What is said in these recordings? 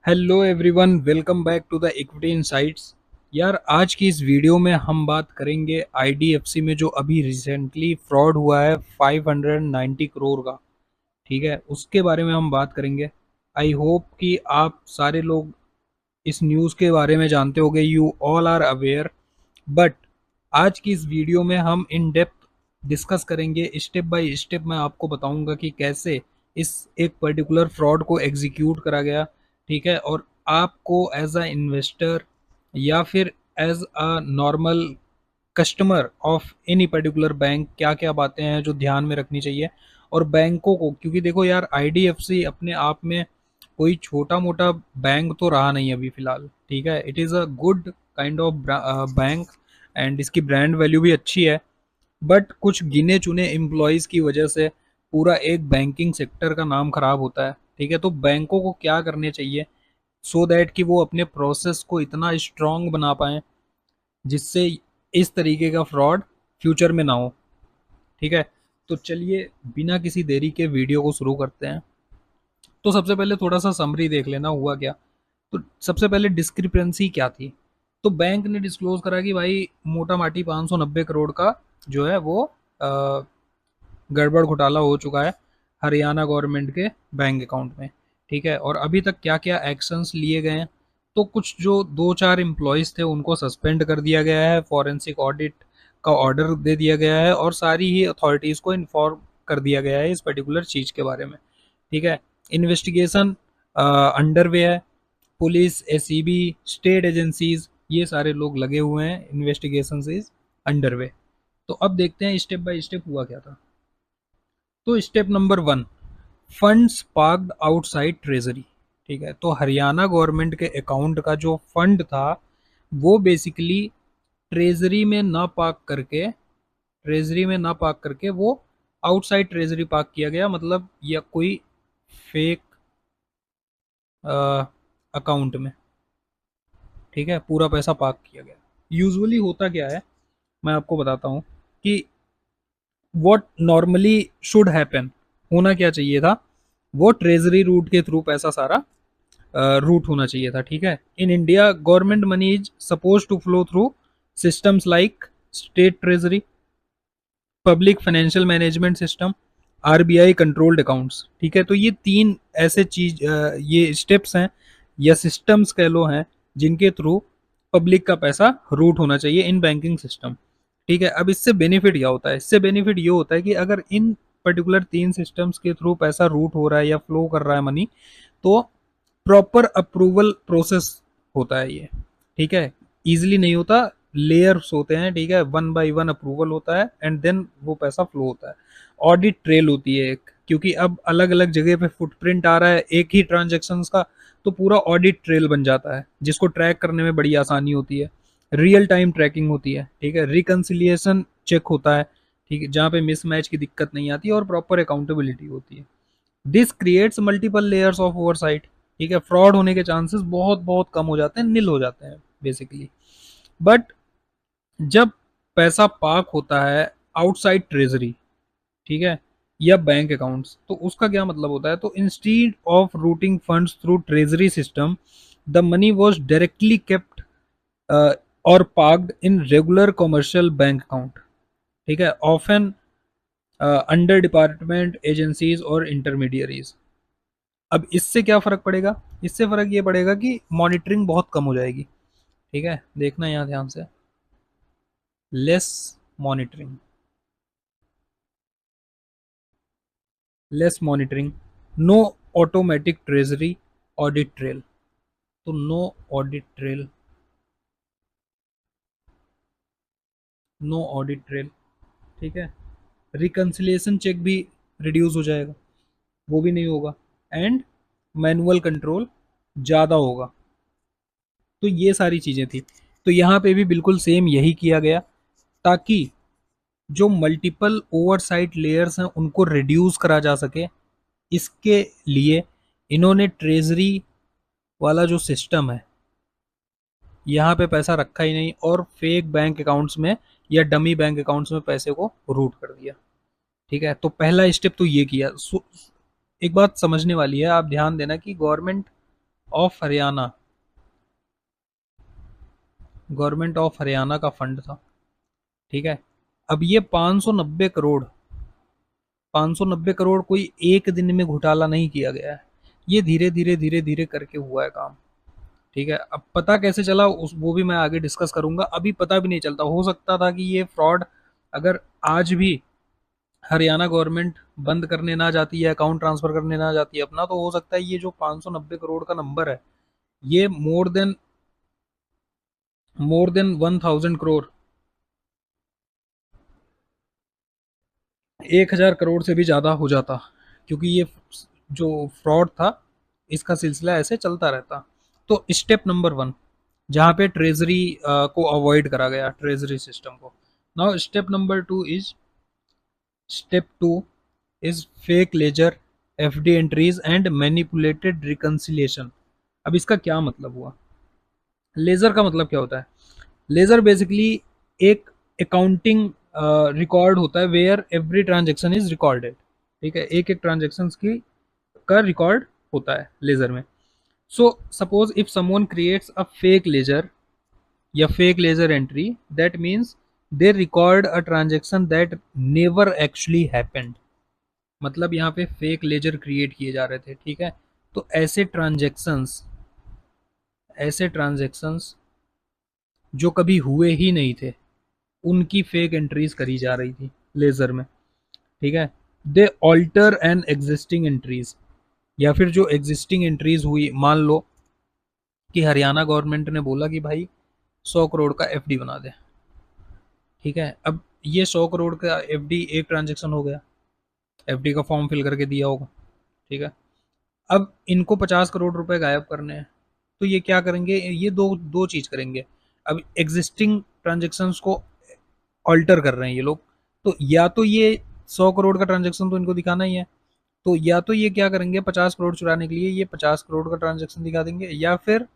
Hello everyone, welcome back to the equity insights. यार, आज की इस वीडियो में हम बात करेंगे आईडीएफसी में जो अभी रिसेंटली फ्रॉड हुआ है 590 करोड़ का। ठीक है, उसके बारे में हम बात करेंगे। आई होप कि आप सारे लोग इस न्यूज़ के बारे में जानते होंगे, you all are aware. But आज की इस वीडियो में हम इन डेप्थ डिस्कस करेंगे, स्टेप बाय स्टेप मैं आपको बताऊंगा कि कैसे इस एक पर्टिकुलर फ्रॉड को एग्जीक्यूट करा गया। ठीक है, और आपको एज अ इन्वेस्टर या फिर as a normal customer of any particular bank क्या क्या बातें हैं जो ध्यान में रखनी चाहिए। और बैंकों को, क्योंकि देखो यार, आईडीएफसी अपने आप में कोई छोटा मोटा बैंक तो रहा नहीं अभी फिलहाल। ठीक है, it is a good kind of bank and इसकी ब्रांड वैल्यू भी अच्छी है। बट कुछ गिने चुने एम्प्लॉयज़ की वजह से पूरा एक बैंकिंग सेक्टर का नाम खराब होता है। ठीक है, तो बैंकों को क्या करने चाहिए सो दैट कि वो अपने प्रोसेस को इतना स्ट्रांग बना पाएँ जिससे इस तरीके का फ्रॉड फ्यूचर में ना हो। ठीक है, तो चलिए बिना किसी देरी के वीडियो को शुरू करते हैं। तो सबसे पहले थोड़ा सा समरी देख लेना हुआ क्या। तो सबसे पहले डिस्क्रिपेंसी क्या थी। तो बैंक ने डिस्क्लोज करा कि भाई मोटा माटी 590 करोड़ का जो है वो गड़बड़ घोटाला हो चुका है हरियाणा गवर्नमेंट के बैंक अकाउंट में। ठीक है, और अभी तक क्या क्या एक्शंस लिए गए हैं। तो कुछ जो दो चार एम्प्लॉयज़ थे उनको सस्पेंड कर दिया गया है, फॉरेंसिक ऑडिट का ऑर्डर दे दिया गया है, और सारी ही अथॉरिटीज़ को इन्फॉर्म कर दिया गया है इस पर्टिकुलर चीज़ के बारे में। ठीक है, इन्वेस्टिगेशन अंडर वे है। पुलिस, एसीबी, स्टेट एजेंसीज, ये सारे लोग लगे हुए हैं, इन्वेस्टिगेशन इज अंडर वे। तो अब देखते हैं स्टेप बाय स्टेप हुआ क्या था। तो step number one, funds parked outside treasury. ठीक है, तो हरियाणा गवर्नमेंट के अकाउंट का जो फंड था वो बेसिकली ट्रेजरी में ना पार्क करके ट्रेजरी में ना पार्क करके वो आउटसाइड ट्रेजरी पार्क किया गया, मतलब या कोई फेक अकाउंट में। ठीक है, पूरा पैसा पार्क किया गया। यूजुअली होता क्या है, मैं आपको बताता हूँ कि व्हाट नॉर्मली शुड हैपन, होना क्या चाहिए था, वो ट्रेजरी रूट के थ्रू पैसा सारा रूट होना चाहिए था। ठीक है, in India government money is suppose to flow through systems like state treasury, public financial management system, RBI controlled accounts. ठीक है, तो ये तीन ऐसे चीज ये स्टेप्स हैं या सिस्टम्स कह लो हैं जिनके थ्रू पब्लिक का पैसा रूट होना चाहिए इन बैंकिंग सिस्टम। ठीक है, अब इससे बेनिफिट क्या होता है, इससे बेनिफिट ये होता है कि अगर इन पर्टिकुलर तीन सिस्टम्स के थ्रू पैसा रूट हो रहा है या फ्लो कर रहा है मनी, तो प्रॉपर अप्रूवल प्रोसेस होता है ये। ठीक है, इजीली नहीं होता, लेयर्स होते हैं। ठीक है, वन बाय वन अप्रूवल होता है एंड देन वो पैसा फ्लो होता है। ऑडिट ट्रेल होती है एक, क्योंकि अब अलग अलग जगह पे फुटप्रिंट आ रहा है एक ही ट्रांजेक्शन का, तो पूरा ऑडिट ट्रेल बन जाता है जिसको ट्रैक करने में बड़ी आसानी होती है। रियल टाइम ट्रैकिंग होती है। ठीक है, रिकन्सिलिएशन चेक होता है। ठीक है, जहाँ पे मिसमैच की दिक्कत नहीं आती और प्रॉपर अकाउंटेबिलिटी होती है। This creates multiple layers of oversight. ठीक है, फ्रॉड होने के चांसेस बहुत बहुत कम हो जाते हैं, निल हो जाते हैं बेसिकली। बट जब पैसा पार्क होता है आउटसाइड ट्रेजरी, ठीक है, या बैंक अकाउंट्स, तो उसका क्या मतलब होता है। तो instead of routing funds through treasury system, the money was directly kept और parked in regular commercial bank account. ठीक है, ऑफन अंडर डिपार्टमेंट एजेंसीज और इंटरमीडियरीज। अब इससे क्या फ़र्क पड़ेगा, इससे फ़र्क ये पड़ेगा कि मॉनिटरिंग बहुत कम हो जाएगी। ठीक है, देखना यहाँ ध्यान से, less monitoring, less monitoring, no automatic treasury audit trail. तो no audit trail, no audit trail. ठीक है, रिकन्सिलिएशन चेक भी रिड्यूस हो जाएगा, वो भी नहीं होगा, एंड मैनुअल कंट्रोल ज़्यादा होगा। तो ये सारी चीज़ें थी। तो यहाँ पे भी बिल्कुल सेम यही किया गया, ताकि जो मल्टीपल ओवरसाइट लेयर्स हैं उनको रिड्यूस करा जा सके। इसके लिए इन्होंने ट्रेजरी वाला जो सिस्टम है, यहाँ पे पैसा रखा ही नहीं और फेक बैंक अकाउंट्स में या डमी बैंक अकाउंट्स में पैसे को रूट कर दिया। ठीक है, तो पहला स्टेप तो ये किया। एक बात समझने वाली है, आप ध्यान देना कि government of Haryana, government of Haryana का फंड था। ठीक है। अब ये 590 करोड़, 590 करोड़ कोई एक दिन में घोटाला नहीं किया गया है, ये धीरे धीरे धीरे धीरे करके हुआ है काम। ठीक है। अब पता कैसे चला उस वो भी मैं आगे डिस्कस करूंगा, अभी पता भी नहीं चलता। हो सकता था कि ये फ्रॉड अगर आज भी हरियाणा गवर्नमेंट बंद करने ना जाती है, अकाउंट ट्रांसफर करने ना जाती है अपना, तो हो सकता है ये जो 590 करोड़ का नंबर है, ये मोर देन 1000 करोड़, 1000 करोड़ से भी ज़्यादा हो जाता, क्योंकि ये जो फ्रॉड था इसका सिलसिला ऐसे चलता रहता। तो स्टेप नंबर 1, जहाँ पे ट्रेजरी को अवॉइड करा गया, ट्रेजरी सिस्टम को। Now step 2 is fake ledger, FD entries and manipulated reconciliation. अब इसका क्या मतलब हुआ? लेजर का मतलब क्या होता है? लेजर बेसिकली एक अकाउंटिंग रिकॉर्ड होता है, where every transaction is recorded. ठीक है, एक एक ट्रांजेक्शन की का रिकॉर्ड होता है लेजर में। So suppose if someone creates a fake ledger या fake ledger entry, that means they record a transaction that never actually happened. मतलब यहाँ पे फेक लेजर क्रिएट किए जा रहे थे। ठीक है। तो ऐसे ट्रांजेक्शंस जो कभी हुए ही नहीं थे, उनकी फेक एंट्रीज करी जा रही थी लेजर में। ठीक है। दे ऑल्टर एन एग्जिस्टिंग एंट्रीज, या फिर जो एग्जिस्टिंग एंट्रीज हुई, मान लो कि हरियाणा गवर्नमेंट ने बोला कि भाई 100 करोड़ का एफडी बना दे। ठीक है। अब ये 100 करोड़ का एफडी एक ट्रांजेक्शन हो गया, एफडी का फॉर्म फिल करके दिया होगा। ठीक है। अब इनको 50 करोड़ रुपए गायब करने हैं, तो ये क्या करेंगे? ये दो दो चीज करेंगे। अब एग्जिस्टिंग ट्रांजेक्शन्स को ऑल्टर कर रहे हैं ये लोग, तो या तो ये 100 करोड़ का ट्रांजेक्शन तो इनको दिखाना ही है, तो या तो ये क्या करेंगे, 50 करोड़ चुराने के लिए ये 50 करोड़ का ट्रांजेक्शन दिखा देंगे, या फिर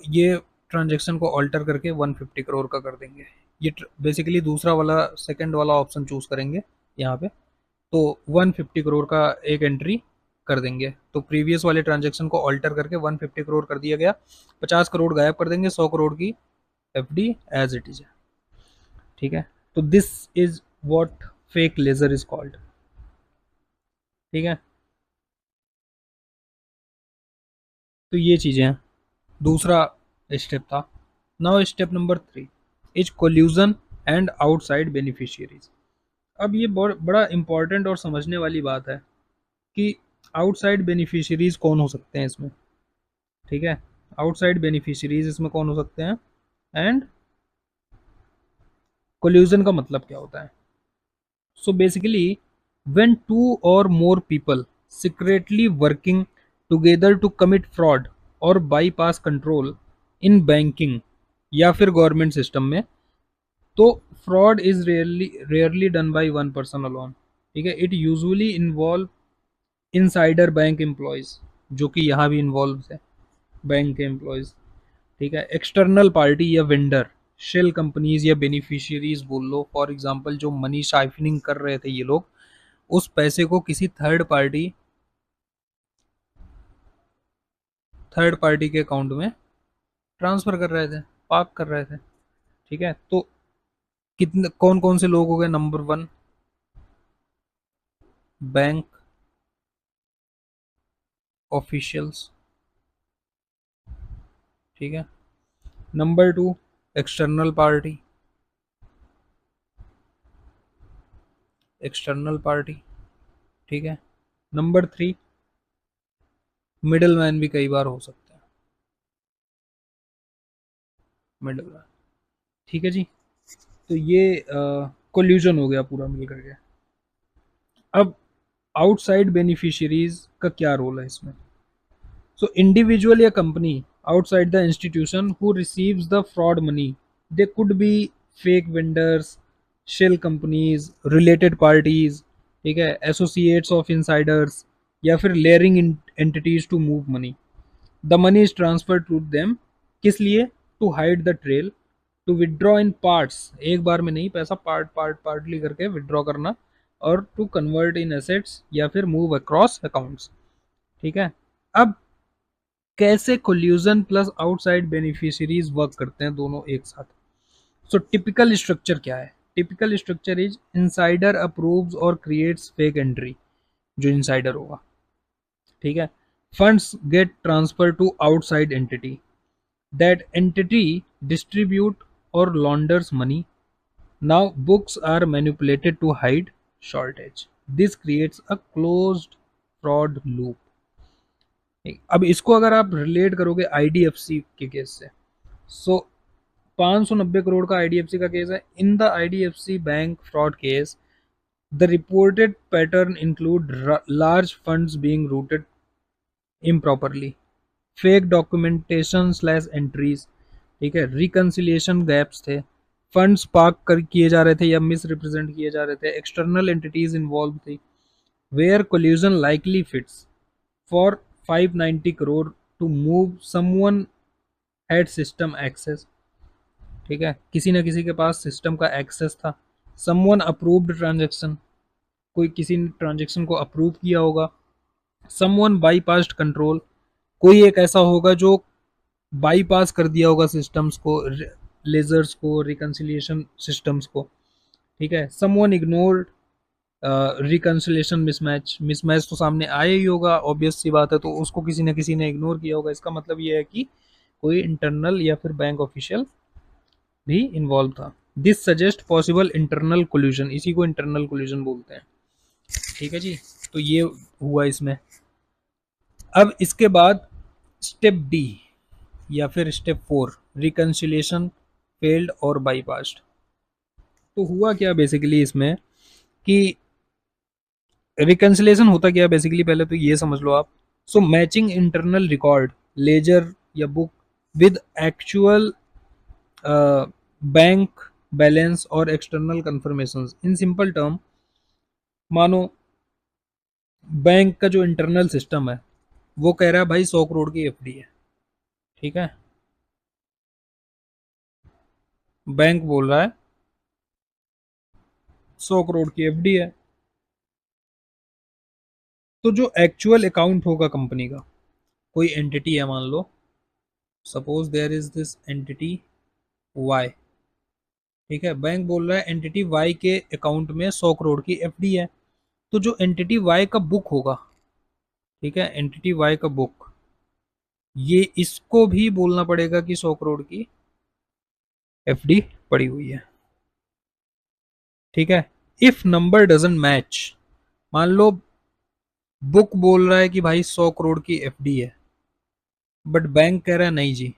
ये ट्रांजेक्शन को ऑल्टर करके 150 करोड़ का कर देंगे। ये बेसिकली दूसरा वाला, सेकंड वाला ऑप्शन चूज करेंगे यहाँ पे। तो 150 करोड़ का एक एंट्री कर देंगे, तो प्रीवियस वाले ट्रांजेक्शन को ऑल्टर करके 150 करोड़ कर दिया गया, 50 करोड़ गायब कर देंगे, 100 करोड़ की एफडी एज इट इज है। ठीक है। तो this is what fake ledger is called. ठीक है। तो ये चीजें हैं, दूसरा स्टेप था। Now step number 3 is collusion and outside beneficiaries. अब ये बड़ा इंपॉर्टेंट और समझने वाली बात है कि आउटसाइड बेनिफिशियरीज कौन हो सकते हैं इसमें। ठीक है। आउटसाइड बेनिफिशियरीज इसमें कौन हो सकते हैं, एंड कोल्यूजन का मतलब क्या होता है? So basically when two or more people secretly working together to commit fraud or bypass control in banking या फिर गवर्नमेंट सिस्टम में, तो fraud is rarely done by one person alone. ठीक है। It usually involve insider bank employees, जो कि यहाँ भी इन्वॉल्व है, बैंक के एम्प्लॉयज। ठीक है। एक्सटर्नल पार्टी या वेंडर, शेल कंपनीज या बेनिफिशियरीज बोल लो। फॉर एग्जांपल जो मनी साइफनिंग कर रहे थे ये लोग, उस पैसे को किसी थर्ड पार्टी के अकाउंट में ट्रांसफर कर रहे थे, पार्क कर रहे थे। ठीक है। तो कितने कौन कौन से लोग हो गए? Number 1, bank officials. ठीक है। Number 2, external party, external party. ठीक है। नंबर 3, मिडल मैन भी कई बार हो सकते हैं, मिडल मैन। ठीक है जी। तो ये कोल्यूजन हो गया पूरा मिल करके। अब आउटसाइड बेनिफिशियरीज का क्या रोल है इसमें? So individual या company outside the institution who receives the fraud money, they could be fake vendors, shell companies, related parties, ठीक है, associates of insiders, या फिर layering entities to move money. The money is transferred to them, किस लिए? To hide the trail, to withdraw in parts, एक बार में नहीं, पैसा पार्टली करके विड्रॉ करना, और टू कन्वर्ट इन एसेट्स या फिर मूव अक्रॉस अकाउंट्स। ठीक है। अब कैसे collusion plus outside beneficiaries work करते हैं दोनों एक साथ। सो टिपिकल स्ट्रक्चर क्या है? Typical structure is insider approves और क्रिएट्स फेक एंट्री, जो इनसाइडर होगा, ठीक है। Funds get transfer to outside entity, that entity distribute और launders money. Now books are manipulated to hide shortage, this creates a closed fraud loop. अब इसको अगर आप रिलेट करोगे आईडीएफसी के केस से, सो 590 करोड़ का आईडीएफसी का केस है। In the IDFC bank fraud case, the reported pattern include large funds being rooted improperly, fake documentation slash entries, ठीक है, रिकंसिलिएशन गैप्स थे, फंड्स पार्क कर किए जा रहे थे या मिस रिप्रेजेंट किए जा रहे थे, एक्सटर्नल एंटिटीज इन्वॉल्व थी, where collusion likely fits for 590 crore to move someone had system access, ठीक है, किसी ना किसी के पास सिस्टम का एक्सेस था। समवन अप्रूव्ड ट्रांजेक्शन, कोई किसी ने ट्रांजेक्शन को अप्रूव किया होगा। समवन बाईपास्ड कंट्रोल, कोई एक ऐसा होगा जो बाईपास कर दिया होगा सिस्टम्स को, लेजर्स को, रिकंसिलिएशन सिस्टम्स को, ठीक है। Someone ignored reconciliation mismatch, mismatch तो सामने आया ही होगा, ऑब्वियस सी बात है, तो उसको किसी न किसी ने इग्नोर किया होगा। इसका मतलब ये है कि कोई इंटरनल या फिर बैंक ऑफिशियल भी इन्वॉल्व था। This suggest possible internal collusion, इसी को इंटरनल कोल्यूजन बोलते हैं, ठीक है जी। तो ये हुआ इसमें। अब इसके बाद स्टेप डी या फिर स्टेप 4, रिकंसिलिएशन फेल्ड और बाईपास्ड। तो हुआ क्या बेसिकली इसमें कि रिकंसिलिएशन होता क्या बेसिकली, पहले तो ये समझ लो आप। So matching internal record, ledger या book with actual bank balance और external confirmations. In simple term, मानो बैंक का जो इंटरनल सिस्टम है वो कह रहा है भाई 100 करोड़ की एफडी है, ठीक है, बैंक बोल रहा है 100 करोड़ की एफडी है। तो जो एक्चुअल अकाउंट होगा कंपनी का, कोई एंटिटी है मान लो, suppose there is this entity Y, ठीक है, बैंक बोल रहा है एंटिटी वाई के अकाउंट में 100 करोड़ की एफडी है। तो जो एंटिटी वाई का बुक होगा, ठीक है, एंटिटी वाई का बुक, ये इसको भी बोलना पड़ेगा कि 100 करोड़ की एफडी पड़ी हुई है, ठीक है। इफ नंबर डजंट मैच, मान लो बुक बोल रहा है कि भाई 100 करोड़ की एफडी है, बट बैंक कह रहा है नहीं जी,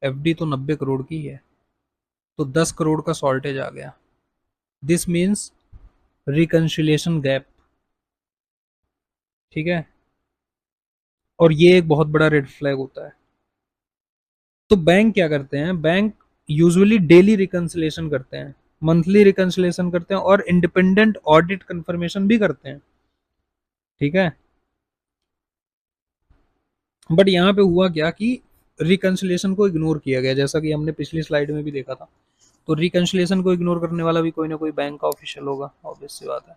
एफडी तो 90 करोड़ की है, तो 10 करोड़ का शॉर्टेज आ गया। दिस मीन्स रिकंसिलिएशन गैप, ठीक है, और ये एक बहुत बड़ा रेड फ्लैग होता है। तो बैंक क्या करते हैं, बैंक यूजुअली डेली रिकंसिलिएशन करते हैं, मंथली रिकंसिलिएशन करते हैं और इंडिपेंडेंट ऑडिट कंफर्मेशन भी करते हैं, ठीक है। बट यहाँ पे हुआ क्या कि रिकंसिलिएशन को इग्नोर किया गया, जैसा कि हमने पिछली स्लाइड में भी देखा था। तो रिकंसिलिएशन को इग्नोर करने वाला भी कोई ना कोई बैंक का ऑफिशियल होगा, ऑब्वियस सी बात है,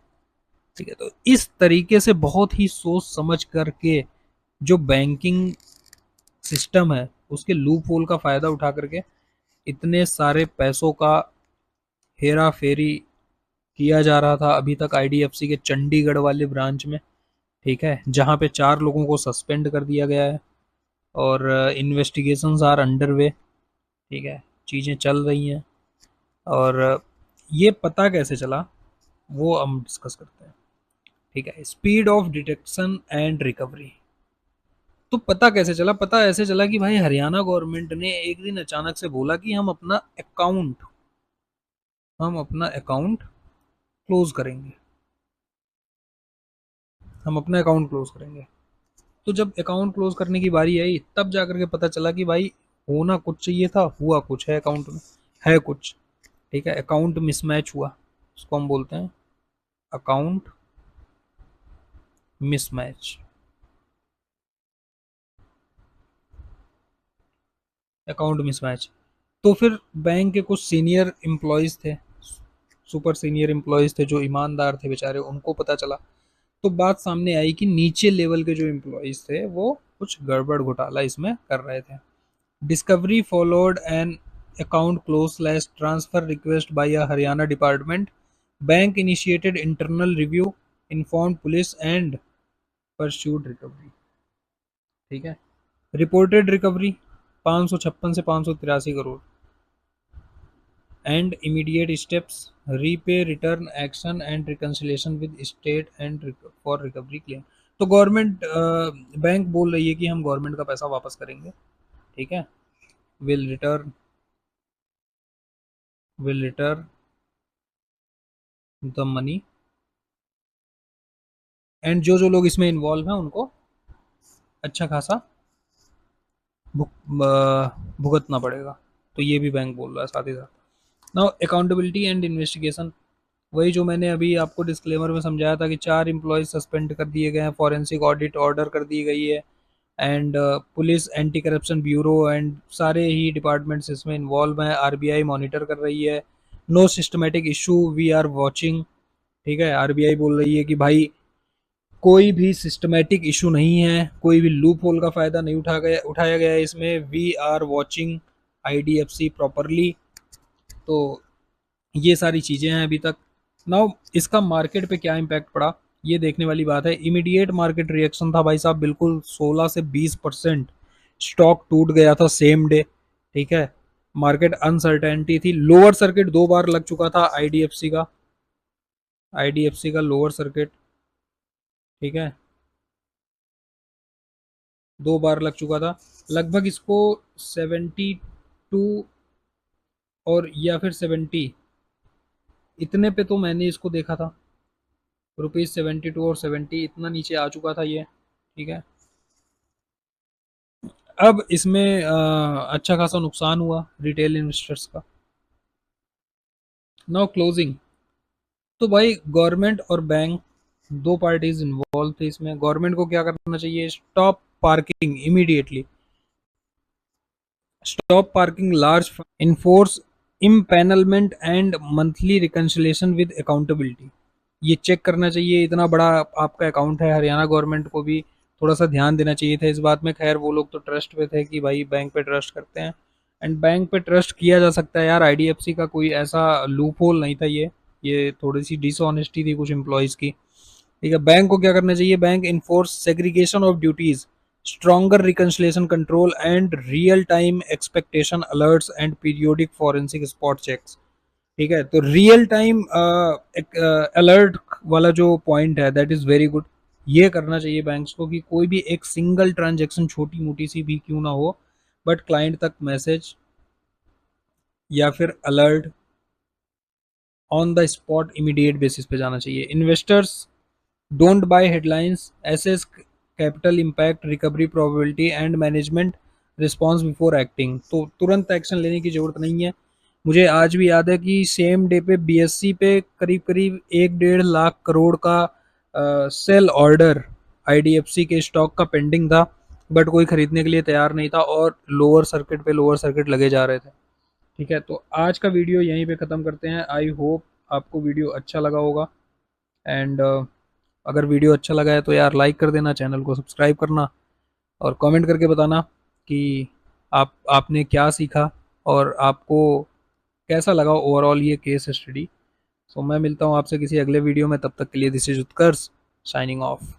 ठीक है। तो इस तरीके से बहुत ही सोच समझ करके जो बैंकिंग सिस्टम है उसके लूप होल का फायदा उठा करके इतने सारे पैसों का हेरा फेरी किया जा रहा था अभी तक आईडीएफसी के चंडीगढ़ वाले ब्रांच में, ठीक है, जहां पे 4 लोगों को सस्पेंड कर दिया गया है और इन्वेस्टिगेशंस आर अंडर वे, ठीक है, चीज़ें चल रही हैं। और ये पता कैसे चला वो हम डिस्कस करते हैं, ठीक है। Speed of detection and recovery. तो पता कैसे चला? पता ऐसे चला कि भाई हरियाणा गवर्नमेंट ने एक दिन अचानक से बोला कि हम अपना अकाउंट क्लोज करेंगे, हम अपना अकाउंट क्लोज करेंगे। तो जब अकाउंट क्लोज करने की बारी आई तब जाकर के पता चला कि भाई होना कुछ चाहिए था, हुआ कुछ है, अकाउंट में है कुछ, ठीक है, अकाउंट मिसमैच हुआ, उसको हम बोलते हैं अकाउंट मिसमैच। Account mismatch. तो फिर बैंक के कुछ सीनियर एम्प्लॉयज़ थे, सुपर सीनियर एम्प्लॉयज़ थे जो ईमानदार थे बेचारे, उनको पता चला। तो बात सामने आई कि नीचे लेवल के जो एम्प्लॉयज़ थे वो कुछ गड़बड़ घोटाला इसमें कर रहे थे। Discovery followed an account close slash transfer request by a Haryana department, bank initiated internal review, inform police and pursued recovery. ठीक है। रिपोर्टेड रिकवरी 556 से 583 crore and immediate steps, repay return action and reconciliation with state and for recovery claim. तो government bank बोल रही है कि हम government का पैसा वापस करेंगे। ठीक है। Will return will return the money and जो जो लोग इसमें इन्वॉल्व हैं उनको अच्छा खासा भुगतना पड़ेगा। तो ये भी बैंक बोल रहा है साथ ही साथ। नाउ अकाउंटेबिलिटी एंड इन्वेस्टिगेशन, वही जो मैंने अभी आपको डिस्क्लेमर में समझाया था कि 4 एम्प्लॉयज सस्पेंड कर दिए गए हैं, फॉरेंसिक ऑडिट ऑर्डर कर दी गई है and police anti corruption bureau and सारे ही डिपार्टमेंट्स इसमें इन्वॉल्व हैं। आरबीआई मॉनिटर कर रही है। No systematic issue we are watching. ठीक है। आरबीआई बोल रही है कि भाई कोई भी सिस्टमेटिक इशू नहीं है, कोई भी लूप होल का फायदा नहीं उठाया गया है इसमें। We are watching IDFC properly. तो ये सारी चीज़ें हैं अभी तक। नाउ इसका मार्केट पे क्या इम्पैक्ट पड़ा ये देखने वाली बात है। इमीडिएट मार्केट रिएक्शन था भाई साहब, बिल्कुल 16 से 20% स्टॉक टूट गया था सेम डे। ठीक है। मार्केट अनसर्टेनिटी थी। लोअर सर्किट 2 बार लग चुका था आईडीएफसी का लोअर सर्किट। ठीक है। 2 बार लग चुका था। लगभग इसको 72 और या फिर 70 इतने पे तो मैंने इसको देखा था। ₹72 और 70 इतना नीचे आ चुका था ये। ठीक है। अब इसमें अच्छा खासा नुकसान हुआ रिटेल इन्वेस्टर्स का। Now closing. तो भाई गवर्नमेंट और बैंक दो पार्टीज इन्वॉल्व थे इसमें। गवर्नमेंट को क्या करना चाहिए? Stop parking immediately, stop parking large, enforce empanelment and monthly reconciliation with accountability. ये चेक करना चाहिए। इतना बड़ा आपका अकाउंट है, हरियाणा गवर्नमेंट को भी थोड़ा सा ध्यान देना चाहिए था इस बात में। खैर वो लोग तो ट्रस्ट पे थे कि भाई बैंक पे ट्रस्ट करते हैं एंड बैंक पे ट्रस्ट किया जा सकता है यार। आईडीएफसी का कोई ऐसा लूप होल नहीं था ये थोड़ी सी डिसऑनेस्टी थी कुछ एम्प्लॉयज़ की। ठीक है। बैंक को क्या करना चाहिए? Bank enforce segregation of duties, stronger reconciliation control and real time expectation alerts and periodic forensic spot checks। ठीक है। तो रियल टाइम अलर्ट वाला जो पॉइंट है दैट इज वेरी गुड। ये करना चाहिए बैंक्स को कि कोई भी एक सिंगल ट्रांजेक्शन छोटी मोटी सी भी क्यों ना हो बट क्लाइंट तक मैसेज या फिर alert on the spot immediate basis पे जाना चाहिए। Investors don't buy headlines, assess capital impact, recovery probability and management response before acting. तो तुरंत एक्शन लेने की ज़रूरत नहीं है। मुझे आज भी याद है कि सेम डे पे बीएससी पे करीब करीब 1-1.5 लाख करोड़ का सेल ऑर्डर आईडीएफसी के स्टॉक का पेंडिंग था बट कोई खरीदने के लिए तैयार नहीं था और लोअर सर्किट पे लोअर सर्किट लगे जा रहे थे। ठीक है। तो आज का वीडियो यहीं पे ख़त्म करते हैं। आई होप आपको वीडियो अच्छा लगा होगा एंड अगर वीडियो अच्छा लगा है तो यार लाइक कर देना, चैनल को सब्सक्राइब करना और कमेंट करके बताना कि आपने क्या सीखा और आपको कैसा लगा ओवरऑल ये केस स्टडी। सो मैं मिलता हूँ आपसे किसी अगले वीडियो में, तब तक के लिए this is Utkarsh signing off.